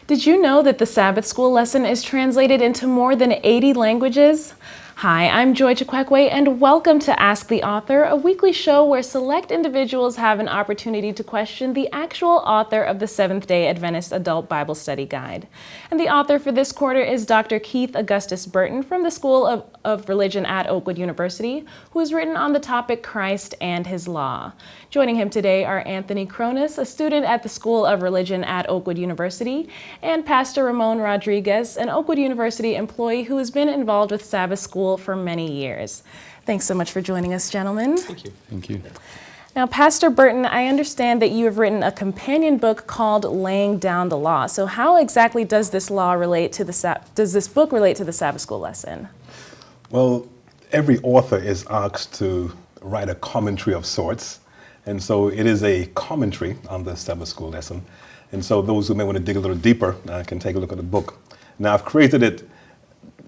Did you know that the Sabbath School lesson is translated into more than 80 languages? Hi, I'm Joy Chikwekwe, and welcome to Ask the Author, a weekly show where select individuals have an opportunity to question the actual author of the Seventh-day Adventist Adult Bible Study Guide. And the author for this quarter is Dr. Keith Augustus Burton from the School of Religion at Oakwood University, who has written on the topic Christ and His Law. Joining him today are Anthony Krones, a student at the School of Religion at Oakwood University, and Pastor Ramon Rodriguez, an Oakwood University employee who has been involved with Sabbath School for many years. Thanks so much for joining us, gentlemen. Thank you. Thank you. Now, Pastor Burton, I understand that you have written a companion book called Laying Down the Law. So how exactly does this book relate to the Sabbath School lesson? Well, every author is asked to write a commentary of sorts. And so it is a commentary on the Sabbath School lesson. And so those who may want to dig a little deeper can take a look at the book. Now, I've created it,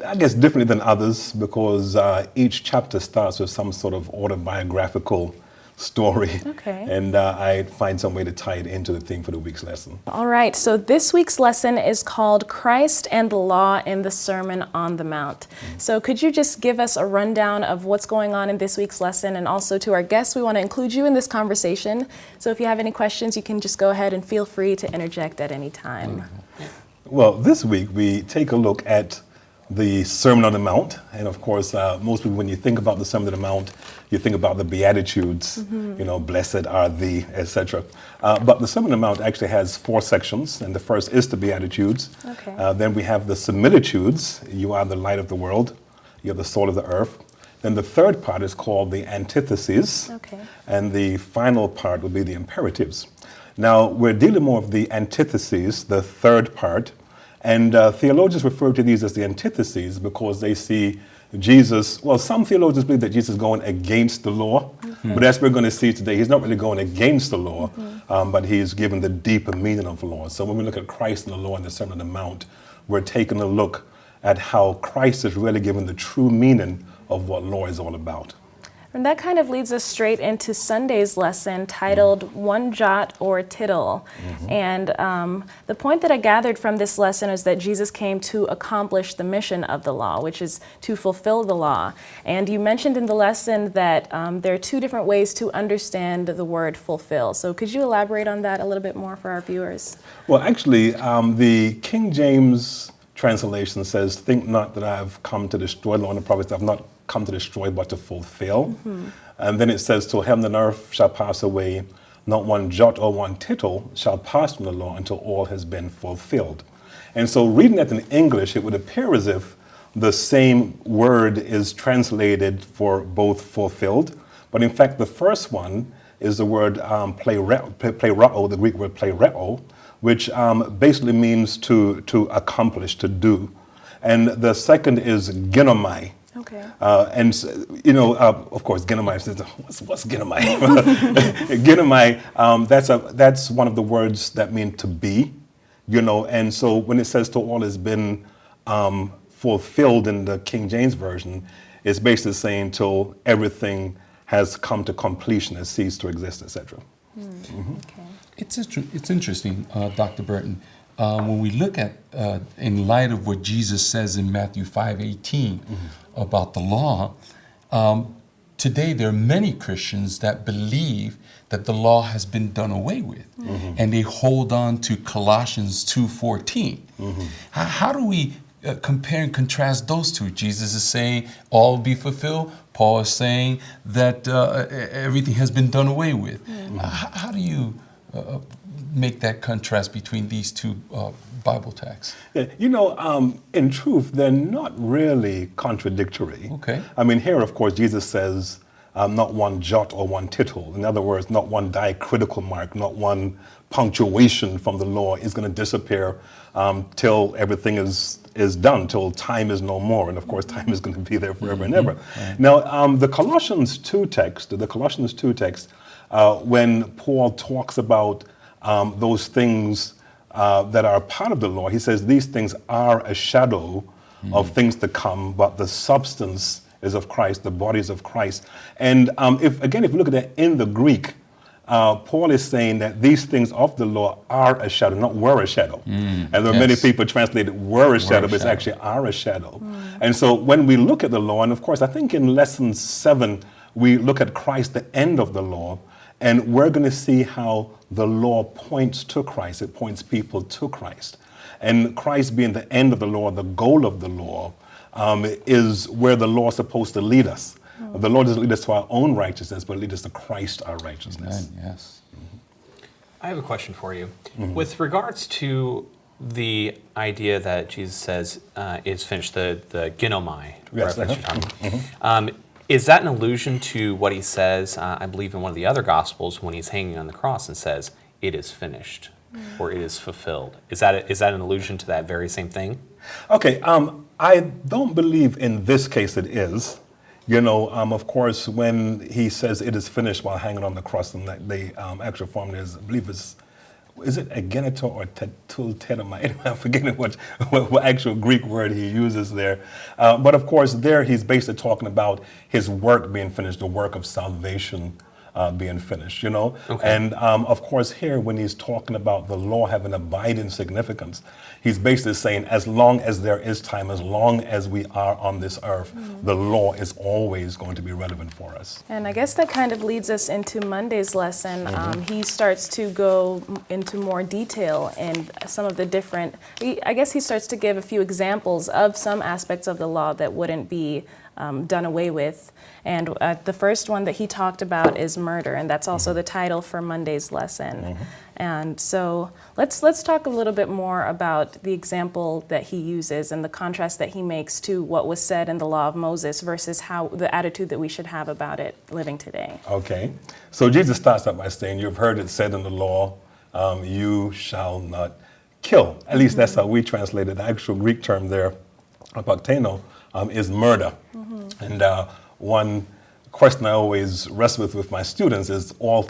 I guess, differently than others because each chapter starts with some sort of autobiographical story. Okay. And I find some way to tie it into the theme for the week's lesson. All right, so this week's lesson is called Christ and the Law in the Sermon on the Mount. So could you just give us a rundown of what's going on in this week's lesson? And also to our guests, we want to include you in this conversation. So if you have any questions, you can just go ahead and feel free to interject at any time. Well, this week we take a look at the Sermon on the Mount. And of course, most people, when you think about the Sermon on the Mount, you think about the Beatitudes, you know, blessed are thee, etc. But the Sermon on the Mount actually has 4 sections, and the first is the Beatitudes. Okay. Then we have the Similitudes, you are the light of the world, you're the salt of the earth. Then the third part is called the Antitheses, Okay. and the final part will be the Imperatives. Now, we're dealing more with the Antitheses, the third part, and theologians refer to these as the antitheses because they see Jesus, well, some theologians believe that Jesus is going against the law, but as we're going to see today, he's not really going against the law, but he's given the deeper meaning of the law. So when we look at Christ and the law and the Sermon on the Mount, we're taking a look at how Christ is really given the true meaning of what law is all about. And that kind of leads us straight into Sunday's lesson titled One Jot or Tittle. And the point that I gathered from this lesson is that Jesus came to accomplish the mission of the law, which is to fulfill the law. And you mentioned in the lesson that there are 2 different ways to understand the word fulfill. So could you elaborate on that a little bit more for our viewers? Well, actually, the King James translation says, think not that I have come to destroy the law and the prophets. I've not come to destroy but to fulfill. And then it says, till heaven and earth shall pass away, not one jot or one tittle shall pass from the law until all has been fulfilled. And so reading that in English, it would appear as if the same word is translated for both fulfilled. But in fact, the first one is the word plerao, the Greek word plerao, which basically means to accomplish, to do. And the second is ginomai. Okay. And, you know, of course, ginomai, what's ginomai? Ginomai, that's one of the words that mean to be, you know, and so when it says to all has been fulfilled in the King James Version, it's basically saying till everything has come to completion, has ceased to exist, etc. Okay. It's interesting, Dr. Burton. When we look at, in light of what Jesus says in Matthew 5:18 about the law, today there are many Christians that believe that the law has been done away with, and they hold on to Colossians 2:14. How do we compare and contrast those two? Jesus is saying all will be fulfilled. Paul is saying that everything has been done away with. How do you make that contrast between these 2 Bible texts? Yeah, you know, in truth, they're not really contradictory. Okay. I mean, here, of course, Jesus says not one jot or one tittle. In other words, not one diacritical mark, not one punctuation from the law is going to disappear till everything is done, till time is no more. And of course, time is going to be there forever and ever. Now, the Colossians 2 text, when Paul talks about those things that are part of the law, he says these things are a shadow of things to come, but the substance is of Christ, the body is of Christ. And if you look at that in the Greek, Paul is saying that these things of the law are a shadow, not were a shadow. And there are many people translated were a shadow, but it's actually are a shadow. And so when we look at the law, and of course, I think in lesson 7, we look at Christ, the end of the law, and we're going to see how the law points to Christ. It points people to Christ. And Christ being the end of the law, the goal of the law, is where the law is supposed to lead us. The Lord doesn't lead us to our own righteousness, but lead us to Christ, our righteousness. Amen. Yes. I have a question for you. With regards to the idea that Jesus says is finished, the ginomai reference you're talking about, is that an allusion to what he says, I believe in one of the other Gospels, when he's hanging on the cross and says, "It is finished," or "It is fulfilled"? Is that an allusion to that very same thing? Okay, I don't believe in this case it is. You know, of course, when he says it is finished while hanging on the cross, and that the actual form is, I believe is it agenitor or tetultetomai? I'm forgetting what actual Greek word he uses there. But of course, there he's basically talking about his work being finished, the work of salvation being finished, you know? Okay. And of course, here, when he's talking about the law having abiding significance, he's basically saying as long as there is time, as long as we are on this earth, the law is always going to be relevant for us. And I guess that kind of leads us into Monday's lesson. He starts to go into more detail in some of the different, I guess he starts to give a few examples of some aspects of the law that wouldn't be done away with. And the first one that he talked about is murder, and that's also the title for Monday's lesson. And so let's talk a little bit more about the example that he uses and the contrast that he makes to what was said in the law of Moses versus how the attitude that we should have about it living today. Okay, so Jesus starts out by saying, you've heard it said in the law, you shall not kill. At least that's how we translate it. The actual Greek term there, apakteno, is murder. And one question I always wrestle with my students is all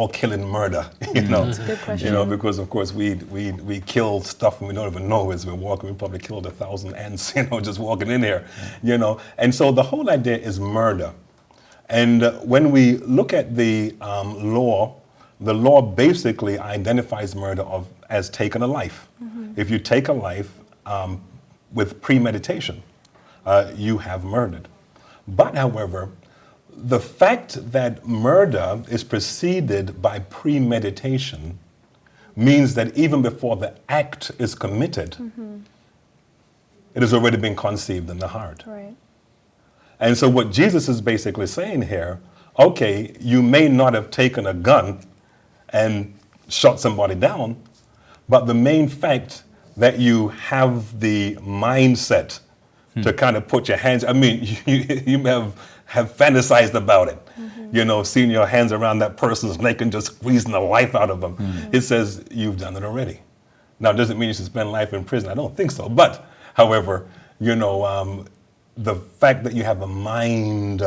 killing murder, you know? That's a good question. You know, because of course we kill stuff and we don't even know as we're walking. We probably killed 1,000 ants, you know, just walking in here, you know? And so the whole idea is murder. And when we look at the law basically identifies murder as taking a life. If you take a life with premeditation, you have murdered. But however, the fact that murder is preceded by premeditation means that even before the act is committed, it has already been conceived in the heart. Right. And so what Jesus is basically saying here, okay, you may not have taken a gun and shot somebody down, but the main fact that you have the mindset to kind of put your hands, I mean, you have fantasized about it, you know, seeing your hands around that person's neck and just squeezing the life out of them. It says you've done it already. Now, it doesn't mean you should spend life in prison. I don't think so. But, however, you know, the fact that you have a mind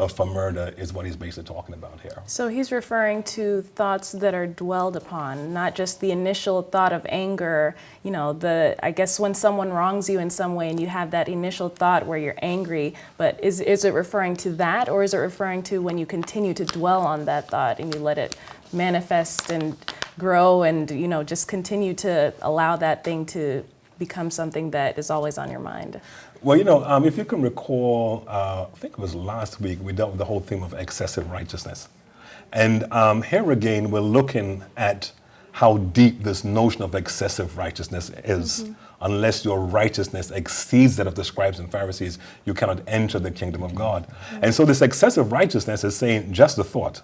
for murder is what he's basically talking about here. So he's referring to thoughts that are dwelled upon, not just the initial thought of anger. You know, I guess when someone wrongs you in some way and you have that initial thought where you're angry, but is it referring to that, or is it referring to when you continue to dwell on that thought and you let it manifest and grow and, you know, just continue to allow that thing to become something that is always on your mind? Well, you know, if you can recall, I think it was last week, we dealt with the whole theme of excessive righteousness. And here again, we're looking at how deep this notion of excessive righteousness is. Unless your righteousness exceeds that of the scribes and Pharisees, you cannot enter the kingdom of God. And so this excessive righteousness is saying just the thought.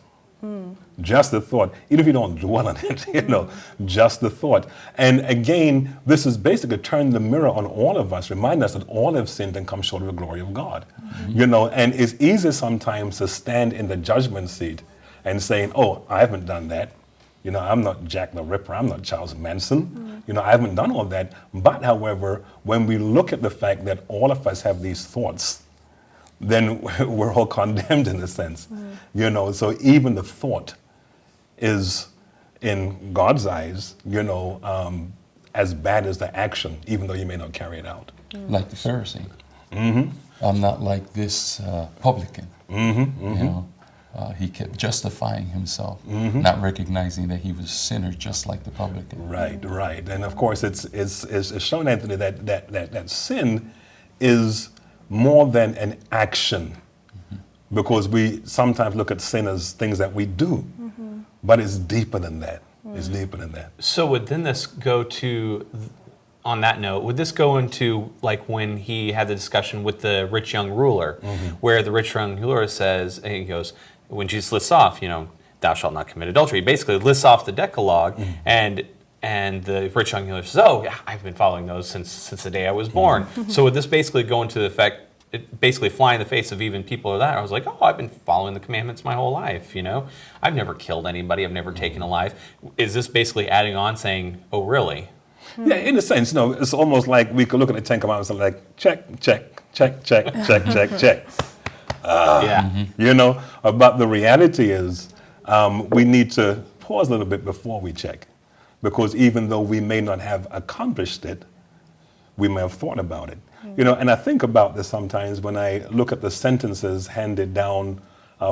Just the thought, even if you don't dwell on it, you know, just the thought. And again, this is basically turning the mirror on all of us, remind us that all have sinned and come short of the glory of God. You know, and it's easy sometimes to stand in the judgment seat and saying, oh, I haven't done that. You know, I'm not Jack the Ripper, I'm not Charles Manson. You know, I haven't done all that. But however, when we look at the fact that all of us have these thoughts, then we're all condemned in a sense. You know, so even the thought is, in God's eyes, you know, as bad as the action, even though you may not carry it out. Like the Pharisee. I'm not like this publican. You know, he kept justifying himself, not recognizing that he was a sinner just like the publican. Right, right. And of course, it's shown, Anthony, that sin is more than an action, because we sometimes look at sin as things that we do, but it's deeper than that. It's deeper than that. So would then this go to, on that note, would this go into like when he had the discussion with the rich young ruler, where the rich young ruler says, and he goes, when Jesus lists off, thou shalt not commit adultery, he basically lists off the Decalogue, and the rich young ruler says, oh, yeah, I've been following those since the day I was born. So would this basically go into the effect, it basically fly in the face of even people of that? I was like, oh, I've been following the commandments my whole life, I've never killed anybody, I've never taken a life. Is this basically adding on saying, oh, really? Yeah, in a sense, it's almost like we could look at the Ten Commandments and like, check, check, check, check, check, check, check. But the reality is we need to pause a little bit before we check, because even though we may not have accomplished it, we may have thought about it. And I think about this sometimes when I look at the sentences handed down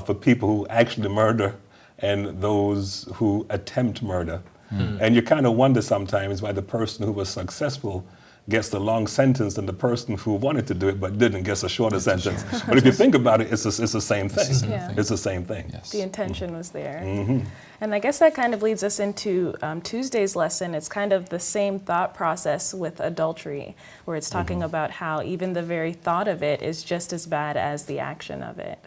for people who actually murder and those who attempt murder. And you kind of wonder sometimes why the person who was successful gets the long sentence and the person who wanted to do it but didn't gets a shorter sentence. But if you think about it, it's the same thing. It's the same thing. Yes. The intention was there. And I guess that kind of leads us into Tuesday's lesson. It's kind of the same thought process with adultery, where it's talking about how even the very thought of it is just as bad as the action of it.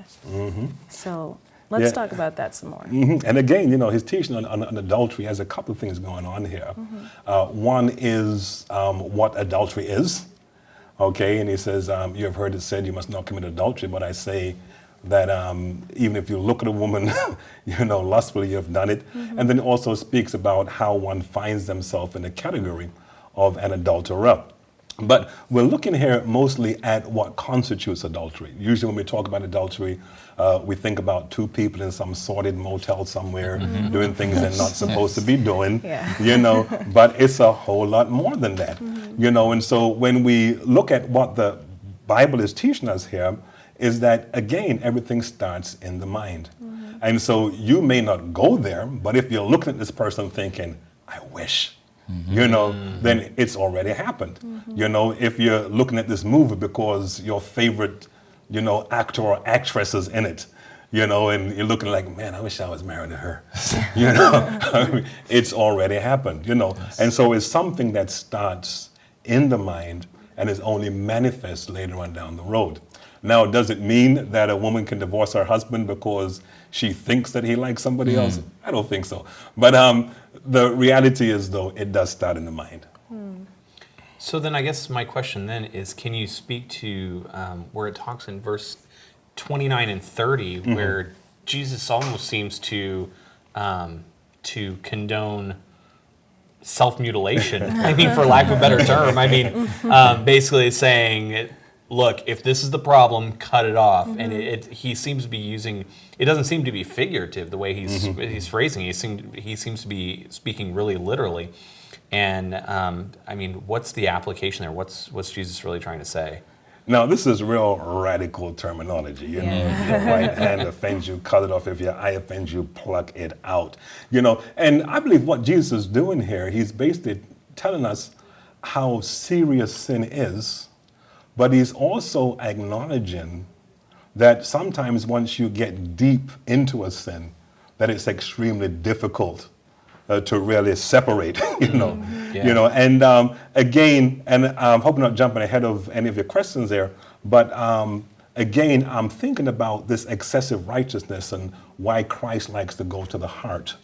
So let's talk about that some more. And again, his teaching on adultery has a couple of things going on here. One is what adultery is. Okay, and he says, you have heard it said you must not commit adultery, but I say that even if you look at a woman, lustfully, you have done it. And then also speaks about how one finds themselves in the category of an adulterer. But we're looking here mostly at what constitutes adultery. Usually when we talk about adultery, we think about two people in some sordid motel somewhere doing things they're not supposed to be doing, but it's a whole lot more than that. And so when we look at what the Bible is teaching us here, is that, again, everything starts in the mind. And so you may not go there, but if you're looking at this person thinking, I wish, then it's already happened. If you're looking at this movie because your favorite, actor or actress is in it, and you're looking like, man, I wish I was married to her. It's already happened, And so it's something that starts in the mind and is only manifest later on down the road. Now, does it mean that a woman can divorce her husband because she thinks that he likes somebody else? I don't think so. But the reality is, though, it does start in the mind. So then I guess my question then is, can you speak to where it talks in verse 29 and 30, where Jesus almost seems to condone self-mutilation, for lack of a better term. Basically saying, look, if this is the problem, cut it off. And he seems to be using, it doesn't seem to be figurative the way he's phrasing it. He seems to be speaking really literally. And what's the application there? What's Jesus really trying to say? Now, this is real radical terminology. If your right hand offends you, cut it off. If your eye offends you, pluck it out. And I believe what Jesus is doing here, he's basically telling us how serious sin is, but he's also acknowledging that sometimes once you get deep into a sin, that it's extremely difficult to really separate, And again, and I'm hoping not jumping ahead of any of your questions there, but again, I'm thinking about this excessive righteousness and why Christ likes to go to the heart.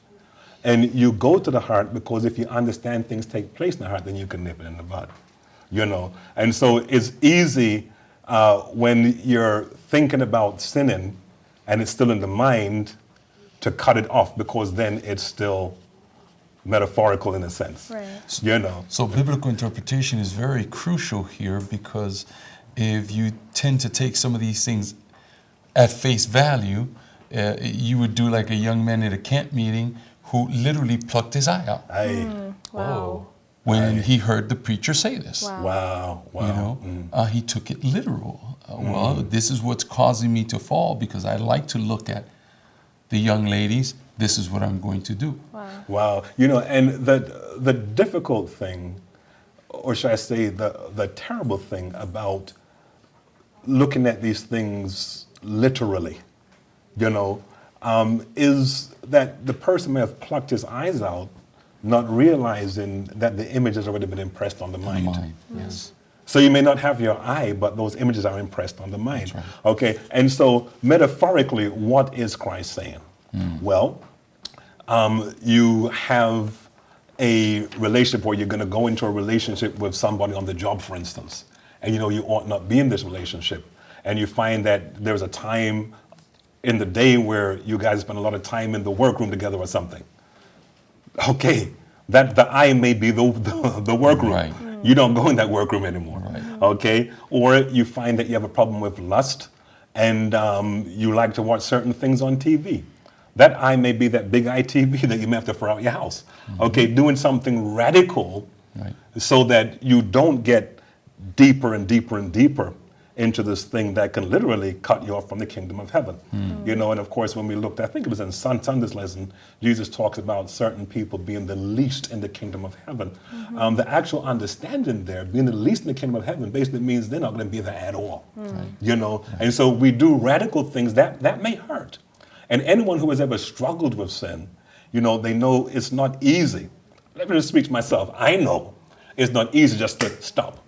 And you go to the heart because if you understand things take place in the heart, then you can nip it in the bud. And so it's easy when you're thinking about sinning and it's still in the mind to cut it off, because then it's still metaphorical in a sense. Right. So biblical interpretation is very crucial here, because if you tend to take some of these things at face value, you would do like a young man at a camp meeting who literally plucked his eye out. Wow. When he heard the preacher say this. Wow. He took it literal. Well, this is what's causing me to fall, because I like to look at the young ladies, this is what I'm going to do. Wow. And the difficult thing, or should I say the terrible thing about looking at these things literally, is that the person may have plucked his eyes out, not realizing that the image has already been impressed on the mind. Yes. So you may not have your eye, but those images are impressed on the mind. That's right. Okay, and so metaphorically, what is Christ saying? Well, you have a relationship where you're going to go into a relationship with somebody on the job, for instance, and you ought not be in this relationship, and you find that there's a time in the day where you guys spend a lot of time in the workroom together or something. Okay, that the eye may be the workroom. Right. You don't go in that workroom anymore. Right. Okay, or you find that you have a problem with lust, and you like to watch certain things on TV. That eye may be that big eye TV that you may have to throw out your house. Okay, doing something radical, Right. so that you don't get deeper and deeper and deeper into this thing that can literally cut you off from the kingdom of heaven. And of course, when we looked, I think it was in Sunday's lesson, Jesus talks about certain people being the least in the kingdom of heaven. The actual understanding there, being the least in the kingdom of heaven, basically means they're not going to be there at all. And so we do radical things that may hurt. And anyone who has ever struggled with sin, they know it's not easy. Let me just speak to myself. I know it's not easy just to stop.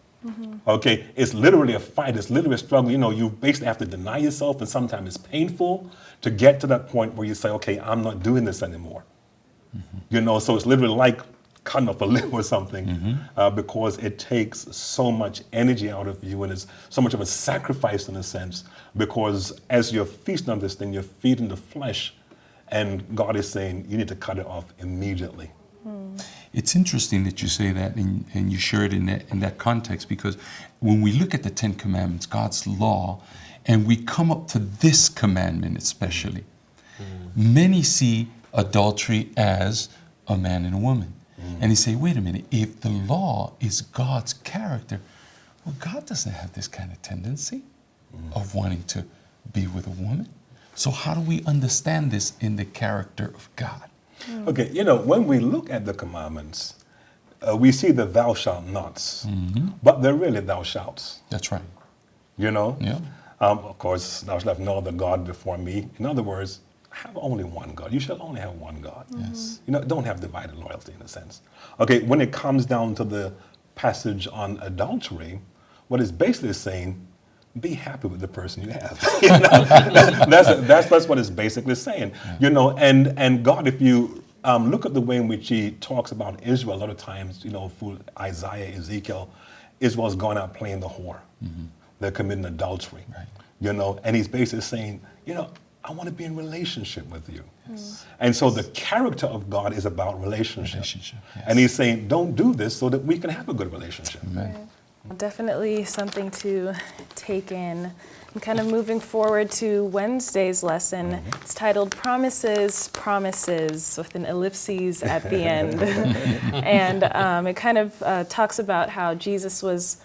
Okay, it's literally a fight. It's literally a struggle. You basically have to deny yourself, and sometimes it's painful to get to that point where you say, okay, I'm not doing this anymore. So it's literally like cutting off a limb or something, because it takes so much energy out of you, and it's so much of a sacrifice in a sense, because as you're feasting on this thing, you're feeding the flesh, and God is saying you need to cut it off immediately. It's interesting that you say that and you share it in that context, because when we look at the Ten Commandments, God's law, and we come up to this commandment especially, many see adultery as a man and a woman. And they say, wait a minute, if the law is God's character, well, God doesn't have this kind of tendency of wanting to be with a woman. So how do we understand this in the character of God? Okay, when we look at the commandments, we see the thou shalt nots, but they're really thou shalts. That's right. Yeah. Of course, thou shalt have no other God before me. In other words, have only one God. You shall only have one God. Yes. Don't have divided loyalty in a sense. Okay, when it comes down to the passage on adultery, what it's basically saying, be happy with the person you have. That's what it's basically saying. And God, if you look at the way in which he talks about Israel, a lot of times, through Isaiah, Ezekiel, Israel's gone out playing the whore. They're committing adultery. Right. And he's basically saying, I want to be in relationship with you. Yes. And so the character of God is about relationship. Yes. And he's saying, don't do this so that we can have a good relationship. Amen. Definitely something to take in. And kind of moving forward to Wednesday's lesson, it's titled Promises, Promises, with an ellipses at the end. And it kind of talks about how Jesus was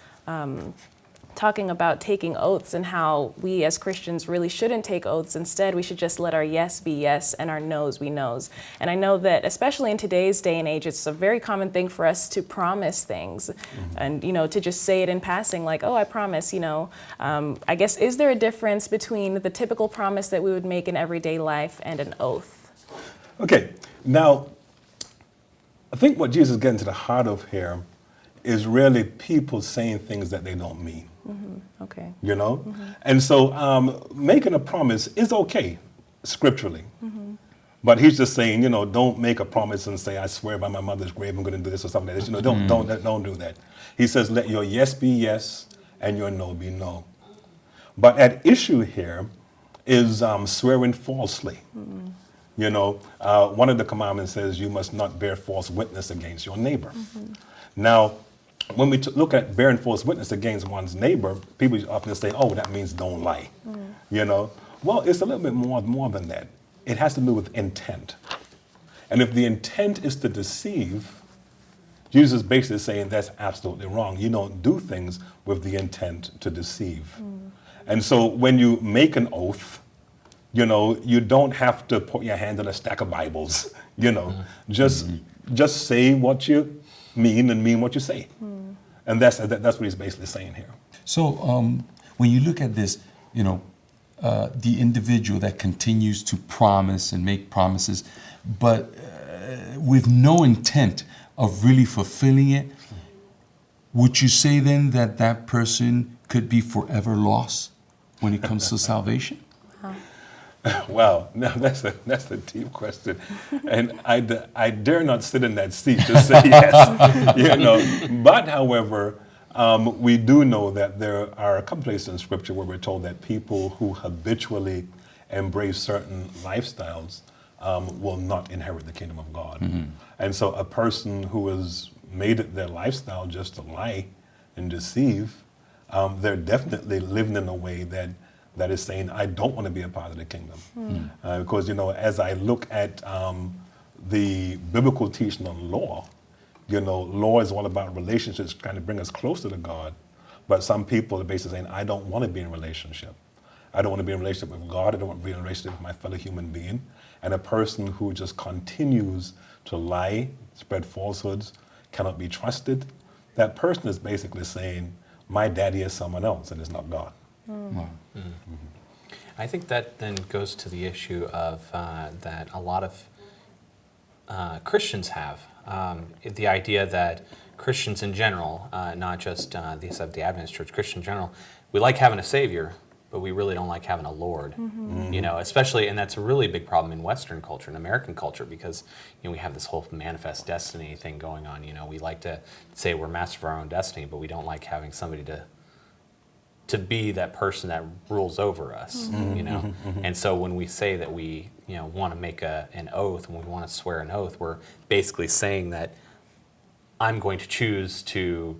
talking about taking oaths and how we as Christians really shouldn't take oaths. Instead, we should just let our yes be yes and our no's be no's. And I know that especially in today's day and age, it's a very common thing for us to promise things and, to just say it in passing like, oh, I promise, I guess, is there a difference between the typical promise that we would make in everyday life and an oath? Okay, now, I think what Jesus is getting to the heart of here is really people saying things that they don't mean. Okay. And so making a promise is okay scripturally, but he's just saying, don't make a promise and say, I swear by my mother's grave I'm going to do this or something like this. Don't do that. He says, let your yes be yes and your no be no. But at issue here is swearing falsely. One of the commandments says you must not bear false witness against your neighbor. Now, when we look at bearing false witness against one's neighbor, people often say, oh, that means don't lie. Well, it's a little bit more than that. It has to do with intent. And if the intent is to deceive, Jesus is basically saying that's absolutely wrong. You don't do things with the intent to deceive. And so when you make an oath, You know, you don't have to put your hand on a stack of Bibles. You know, just say what you mean and mean what you say. And that's what he's basically saying here. So when you look at this, you know, the individual that continues to promise and make promises, but with no intent of really fulfilling it, would you say then that that person could be forever lost when it comes to salvation? Wow, now that's a deep question, and I dare not sit in that seat to say yes, you know. But however, we do know that there are a couple places in Scripture where we're told that people who habitually embrace certain lifestyles will not inherit the kingdom of God. And so a person who has made it their lifestyle just to lie and deceive, they're definitely living in a way that is saying, I don't want to be a part of the kingdom. Because, you know, as I look at the biblical teaching on law, you know, law is all about relationships, trying to bring us closer to God. But some people are basically saying, I don't want to be in a relationship. I don't want to be in a relationship with God. I don't want to be in a relationship with my fellow human being. And a person who just continues to lie, spread falsehoods, cannot be trusted, that person is basically saying, my daddy is someone else and it's not God. I think that then goes to the issue of that a lot of Christians have. The idea that Christians in general, not just the Adventist Church, Christian in general, we like having a Savior, but we really don't like having a Lord. You know, especially, and that's a really big problem in Western culture, in American culture, because, you know, we have this whole manifest destiny thing going on. You know, we like to say we're master of our own destiny, but we don't like having somebody to be that person that rules over us, you know? And so when we say that we, you know, want to make an oath, when we want to swear an oath, we're basically saying that I'm going to choose to,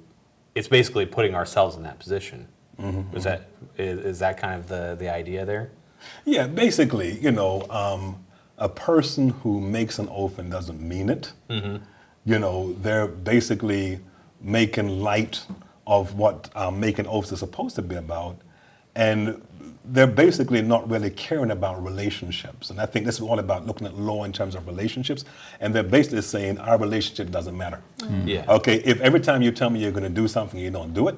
it's basically putting ourselves in that position. Is that kind of the idea there? Yeah, basically, you know, a person who makes an oath and doesn't mean it, you know, they're basically making light of what making oaths is supposed to be about, and they're basically not really caring about relationships. And I think this is all about looking at law in terms of relationships, and they're basically saying our relationship doesn't matter. Yeah. Okay, if every time you tell me you're going to do something, you don't do it,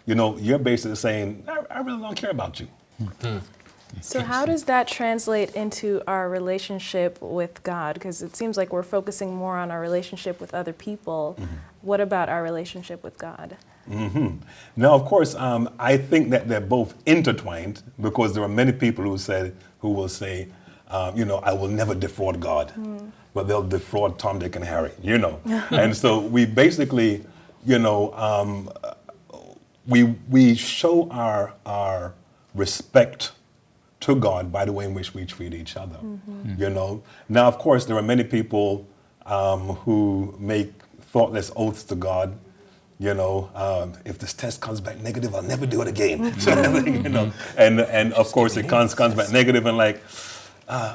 you know, you're basically saying, I really don't care about you. So how does that translate into our relationship with God? Because it seems like we're focusing more on our relationship with other people. What about our relationship with God? Now, of course, I think that they're both intertwined, because there are many people who will say, you know, I will never defraud God, but they'll defraud Tom, Dick, and Harry, you know. And so we basically, you know, we show our respect to God by the way in which we treat each other, you know. Now, of course, there are many people who make thoughtless oaths to God. You know, if this test comes back negative, I'll never do it again. You know, and of course it comes back negative, and like,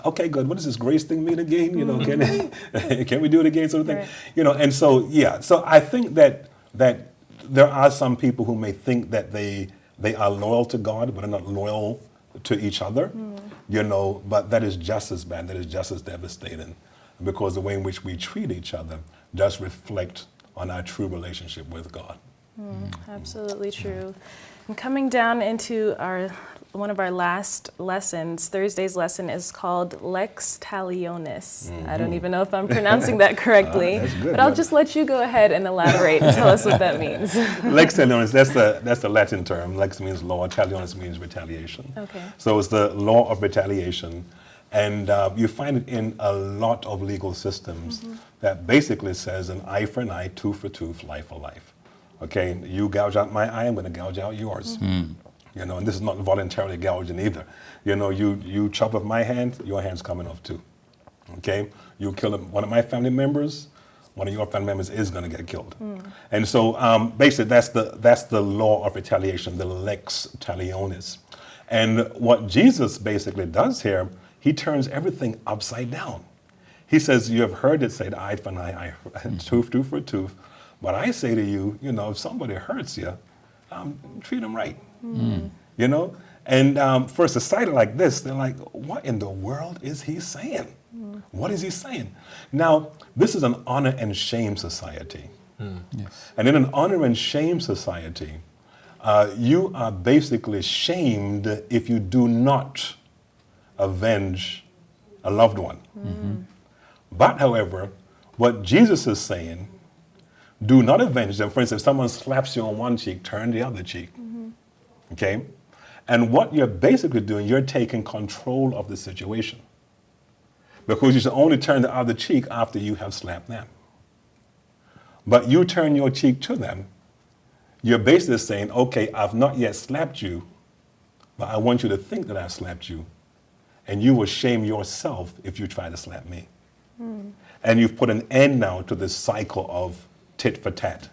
okay, good. What does this grace thing mean again? You know, can we do it again, sort of thing? Right. You know, and so yeah. So I think that there are some people who may think that they are loyal to God, but are not loyal to each other. You know, but that is just as bad. That is just as devastating, because the way in which we treat each other does reflect on our true relationship with God. Absolutely true. And coming down into one of our last lessons, Thursday's lesson is called Lex Talionis. I don't even know if I'm pronouncing that correctly, but I'll just let you go ahead and elaborate and tell us what that means. Lex Talionis, that's the Latin term. Lex means law, talionis means retaliation. Okay. So it's the law of retaliation. And you find it in a lot of legal systems that basically says an eye for an eye, tooth for tooth, life for life. Okay, you gouge out my eye, I'm going to gouge out yours. You know, and this is not voluntarily gouging either. You know, you chop off my hand, your hand's coming off too. Okay, you kill one of my family members, one of your family members is going to get killed. And so basically that's the law of retaliation, the lex talionis. And what Jesus basically does here, he turns everything upside down. He says, you have heard it said, eye for an eye, tooth for a tooth. But I say to you, you know, if somebody hurts you, treat them right. You know? And for a society like this, they're like, what in the world is he saying? What is he saying? Now, this is an honor and shame society. Yes. And in an honor and shame society, you are basically shamed if you do not avenge a loved one. But, however, what Jesus is saying, do not avenge them. For instance, if someone slaps you on one cheek, turn the other cheek. Okay? And what you're basically doing, you're taking control of the situation. Because you should only turn the other cheek after you have slapped them. But you turn your cheek to them, you're basically saying, okay, I've not yet slapped you, but I want you to think that I've slapped you. And you will shame yourself if you try to slap me. And you've put an end now to this cycle of tit for tat.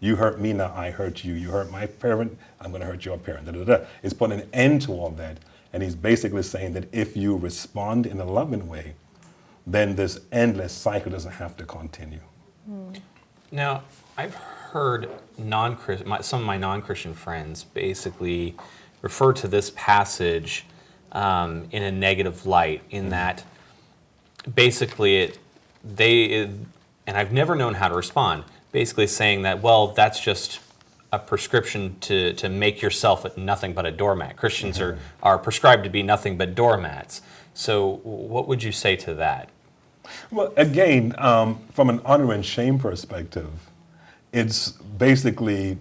You hurt me, now I hurt you. You hurt my parent, I'm going to hurt your parent. Da, da, da. It's put an end to all that. And he's basically saying that if you respond in a loving way, then this endless cycle doesn't have to continue. Now, I've heard some of my non-Christian friends basically refer to this passage in a negative light, in that basically and I've never known how to respond, basically saying that, well, that's just a prescription to make yourself nothing but a doormat. Christians are prescribed to be nothing but doormats. So what would you say to that? Well, again, from an honor and shame perspective, it's basically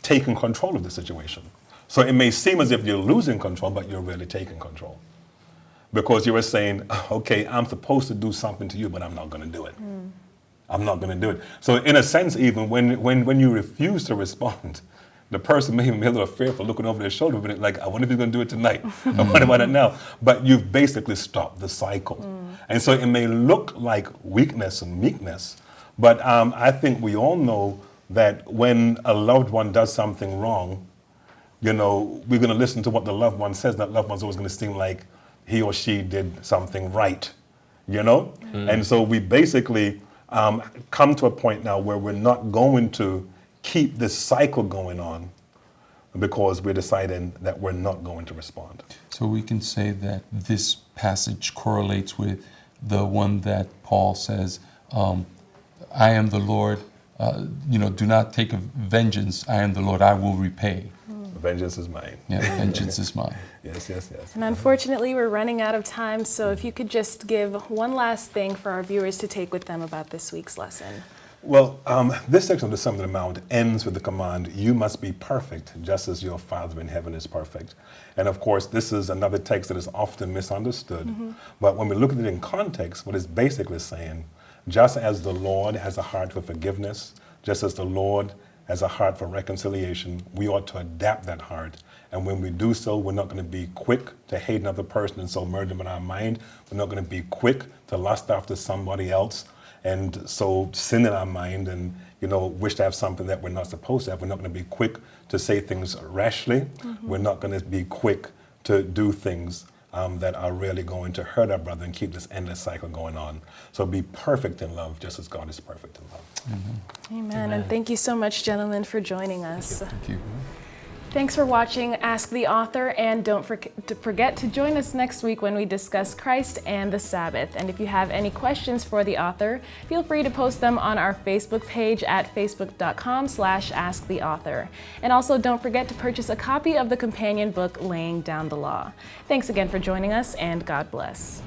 taking control of the situation. So it may seem as if you're losing control, but you're really taking control. Because you were saying, okay, I'm supposed to do something to you, but I'm not going to do it. I'm not going to do it. So in a sense, even when you refuse to respond, the person may be a little fearful, looking over their shoulder, but like, I wonder if he's going to do it tonight. I wonder about it now. But you've basically stopped the cycle. And so it may look like weakness and meekness, but I think we all know that when a loved one does something wrong, we're going to listen to what the loved one says. That loved one's always going to seem like he or she did something right, And so we basically come to a point now where we're not going to keep this cycle going on because we're deciding that we're not going to respond. So we can say that this passage correlates with the one that Paul says, I am the Lord, do not take vengeance, I am the Lord, I will repay. Vengeance is mine. Yeah, vengeance is mine. Yes. And unfortunately, we're running out of time, so if you could just give one last thing for our viewers to take with them about this week's lesson. Well, this section of the Sermon on the Mount ends with the command, you must be perfect, just as your Father in heaven is perfect. And of course, this is another text that is often misunderstood. But when we look at it in context, what it's basically saying, just as the Lord has a heart for forgiveness, just as the Lord has a heart for reconciliation, we ought to adapt that heart. And when we do so, we're not going to be quick to hate another person and so murder them in our mind. We're not going to be quick to lust after somebody else and so sin in our mind and wish to have something that we're not supposed to have. We're not going to be quick to say things rashly. We're not going to be quick to do things that are really going to hurt our brother and keep this endless cycle going on. So be perfect in love, just as God is perfect in love. Amen. And thank you so much, gentlemen, for joining us. Thank you. Thanks for watching Ask the Author, and don't forget to join us next week when we discuss Christ and the Sabbath. And if you have any questions for the author, feel free to post them on our Facebook page at facebook.com/asktheauthor. And also don't forget to purchase a copy of the companion book, Laying Down the Law. Thanks again for joining us, and God bless.